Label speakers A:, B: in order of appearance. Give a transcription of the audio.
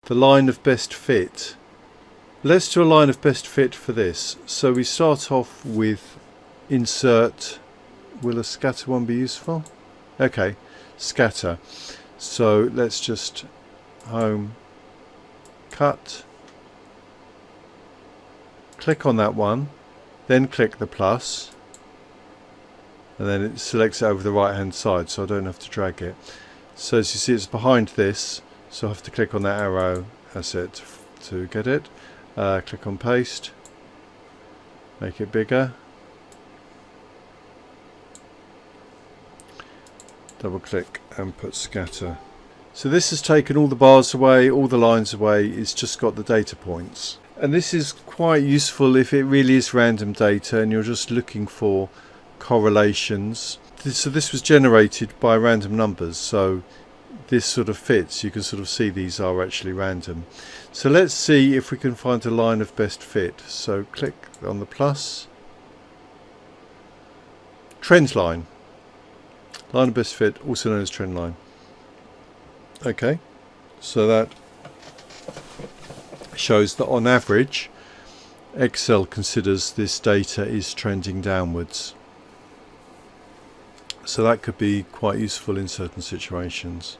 A: the line of best fit. Let's do a line of best fit for this. So we start off with insert. Will a scatter one be useful? Okay, scatter. So let's just home, cut, click on that one, then click the plus, and then it selects it over the right hand side, so I don't have to drag it. So as you see, it's behind this, so I have to click on that arrow, that's it, to get it. Click on paste, make it bigger, double click and put scatter. So this has taken all the bars away, all the lines away, it's just got the data points. And this is quite useful if it really is random data and you're just looking for correlations. So this was generated by random numbers, so this sort of fits. You can sort of see these are actually random. So let's see if we can find a line of best fit. So click on the plus, trend line, line of best fit, also known as trend line. Okay, so that shows that on average Excel considers this data is trending downwards. So that could be quite useful in certain situations.